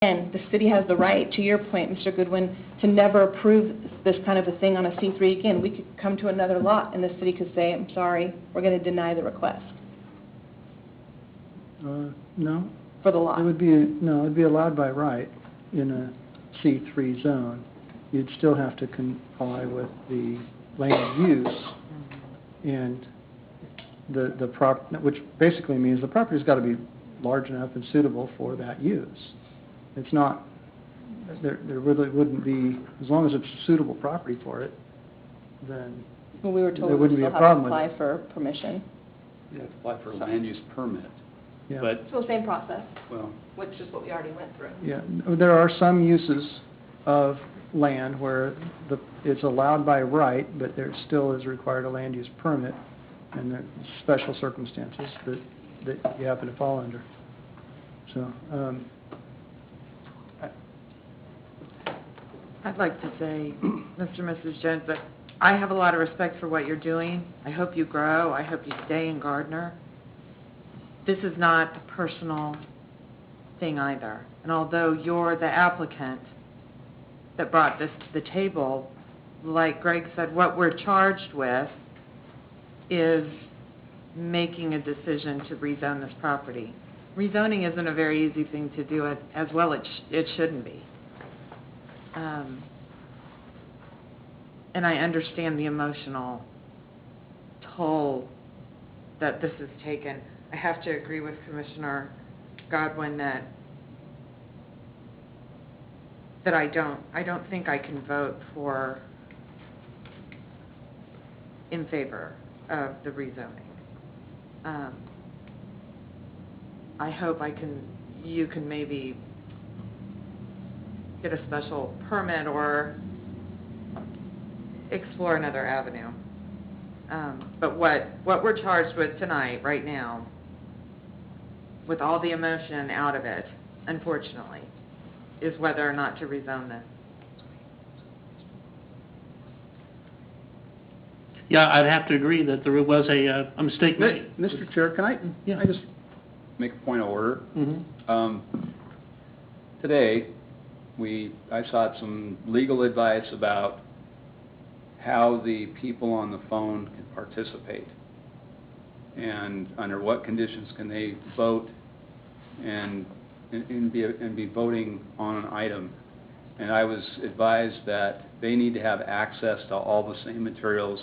And the city has the right, to your point, Mr. Goodwin, to never approve this kind of a thing on a C3 again. We could come to another lot and the city could say, I'm sorry, we're going to deny the request No. for the lot. It'd be allowed by right in a C3 zone. You'd still have to comply with the land use and which basically means the property's got to be large enough and suitable for that use. It's not, there really wouldn't be, as long as it's a suitable property for it, then Well, we were told there we wouldn't still be a have to problem with apply it. for permission. You have to apply for a land use permit. Yeah. But, So same process, well, which is what we already went through. Yeah, there are some uses of land where it's allowed by right, but there still is required a land use permit, and there are special circumstances that you happen to fall under. So, I'd like to say, Mr. and Mrs. Jones, that I have a lot of respect for what you're doing. I hope you grow. I hope you stay in Gardner. This is not a personal thing either. And although you're the applicant that brought this to the table, like Greg said, what we're charged with is making a decision to rezone this property. Rezoning isn't a very easy thing to do as well. It shouldn't be. And I understand the emotional toll that this has taken. I have to agree with Commissioner Godwin that I don't think I can vote in favor of the rezoning. I hope you can maybe get a special permit or explore another avenue. But what we're charged with tonight, right now, with all the emotion out of it, unfortunately, is whether or not to rezone this. Yeah, I'd have to agree that there was a mistake made. Mr. Chair, can I just make a point of order? Mm-hmm. Today, I sought some legal advice about how the people on the phone can participate and under what conditions can they vote and be voting on an item. And I was advised that they need to have access to all the same materials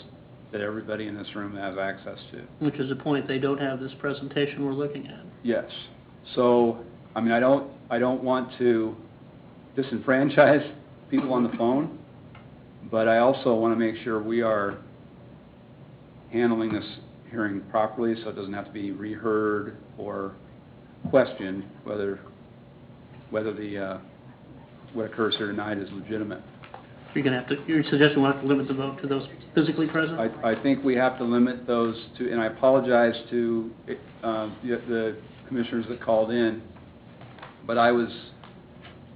that everybody in this room has access to. Which is the point, they don't have this presentation we're looking at. Yes. So, I mean, I don't want to disenfranchise people on the phone, but I also want to make sure we are handling this hearing properly so it doesn't have to be reheard or questioned whether the what occurs here tonight is legitimate. You're suggesting we'll have to limit the vote to those physically present? I think we have to limit those to, and I apologize to the commissioners that called in, but I was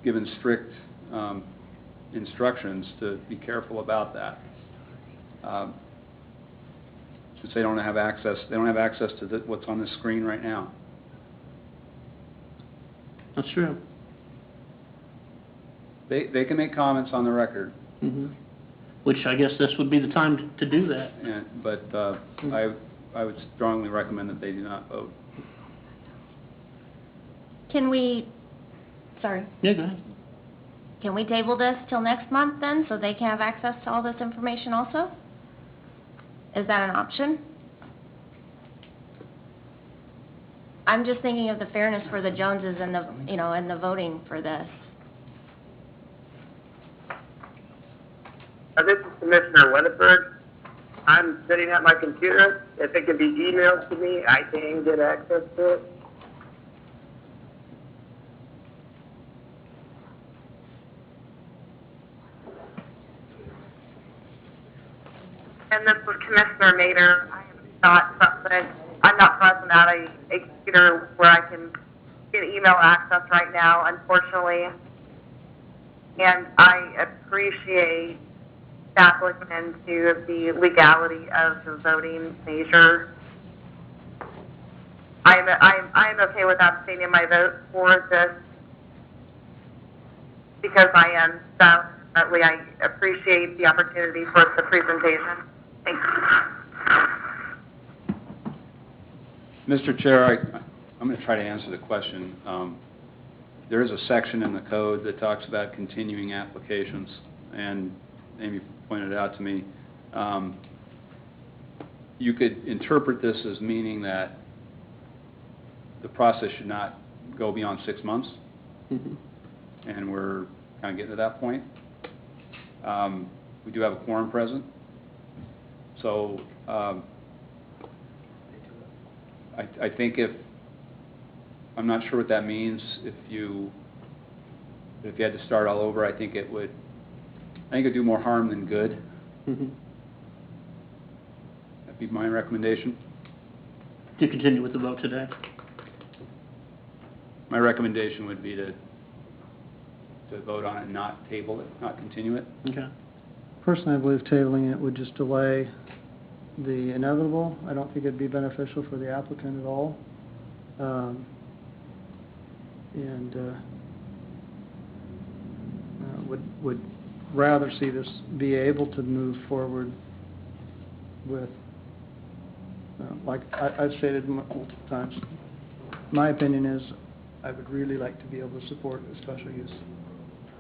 given strict instructions to be careful about that. Since they don't have access to what's on the screen right now. That's true. They can make comments on the record. Mm-hmm. Which I guess this would be the time to do that. But I would strongly recommend that they do not vote. Can we, sorry, Yeah, go ahead. can we table this till next month then, so they can have access to all this information also? Is that an option? I'm just thinking of the fairness for the Joneses and the voting for this. This is Commissioner Weatherford. I'm sitting at my computer. If it can be emailed to me, I can get access to it. And this was Commissioner Nader. I am not present. I'm not present at a computer where I can get email access right now, unfortunately. And I appreciate that looking into the legality of the voting measure. I'm okay with abstaining my vote for this because I am silent. That way I appreciate the opportunity for the presentation. Thanks. Mr. Chair, I'm going to try to answer the question. There is a section in the code that talks about continuing applications, and Amy pointed it out to me. You could interpret this as meaning that the process should not go beyond 6 months, and we're kind of getting to that point. We do have a quorum present, so I think I'm not sure what that means. If you had to start all over, I think it'd do more harm than good. That'd be my recommendation. To continue with the vote today. My recommendation would be to vote on it, not table it, not continue it. Okay. Personally, I believe tabling it would just delay the inevitable. I don't think it'd be beneficial for the applicant at all. Would rather see this be able to move forward with, like I've stated multiple times, my opinion is I would really like to be able to support a special use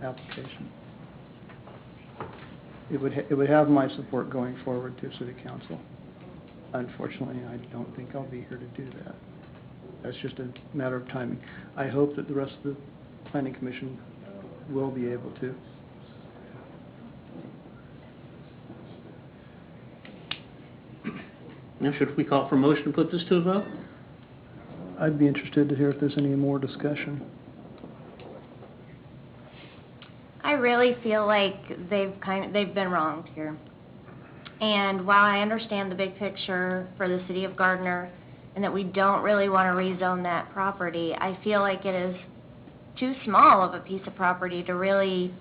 application. It would have my support going forward to City Council. Unfortunately, I don't think I'll be here to do that. That's just a matter of timing. I hope that the rest of the Planning Commission will be able to. Now, should we call for a motion to put this to a vote? I'd be interested to hear if there's any more discussion. I really feel like they've been wronged here. And while I understand the big picture for the city of Gardner and that we don't really want to rezone that property, I feel like it is too small of a piece of property to really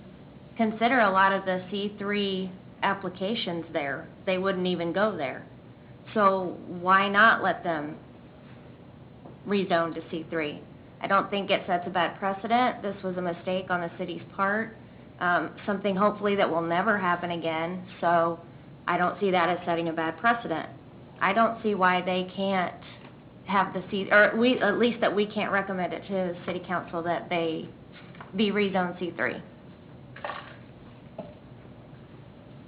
consider a lot of the C3 applications there. They wouldn't even go there. So why not let them rezone to C3? I don't think it sets a bad precedent. This was a mistake on the city's part, something hopefully that will never happen again. So I don't see that as setting a bad precedent. I don't see why they can't have the at least that we can't recommend it to the city council that they be rezoned C3.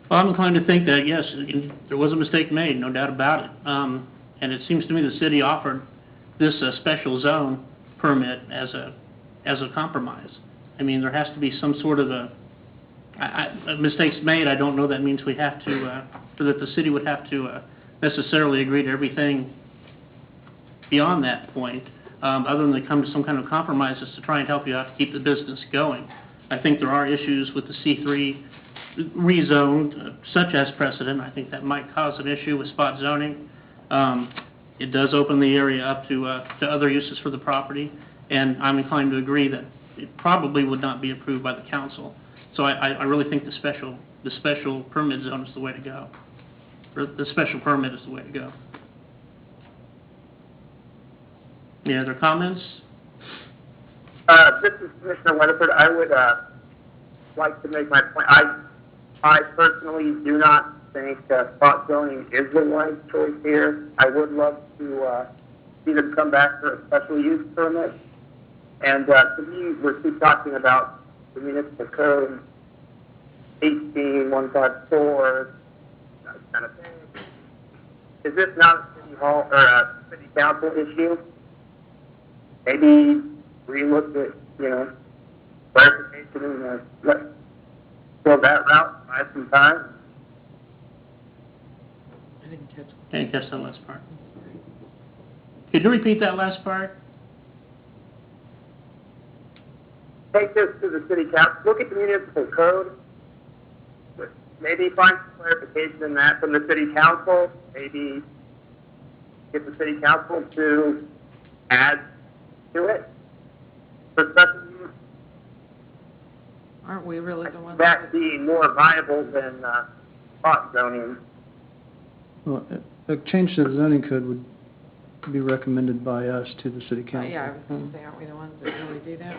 Well, I'm inclined to think that, yes, there was a mistake made, no doubt about it. And it seems to me the city offered this special zone permit as a compromise. I mean, there has to be some sort of a mistakes made. I don't know that means we have to, or that the city would have to necessarily agree to everything beyond that point, other than they come to some kind of compromises to try and help you out to keep the business going. I think there are issues with the C3 rezoned, such as precedent. I think that might cause an issue with spot zoning. It does open the area up to other uses for the property, and I'm inclined to agree that it probably would not be approved by the council. So I really think the special permit zone is the way to go. Or the special permit is the way to go. Any other comments? This is Commissioner Weatherford. I would like to make my point. I personally do not think spot zoning is the right choice here. I would love to see them come back for a special use permit. And to me, we're keep talking about the municipal code 18154, that kind of thing. Is this not a city hall or a city council issue? Maybe relook at, clarification and let's go that route, buy some time. I didn't catch. Didn't catch that last part. Could you repeat that last part? Take this to the city council, look at the municipal code, maybe find some clarification in that from the city council, maybe get the city council to add to it for special use. Aren't we really the ones? That be more viable than spot zoning. Well, a change to the zoning code would be recommended by us to the City Council. Yeah, I was going to say, aren't we the ones that really do that?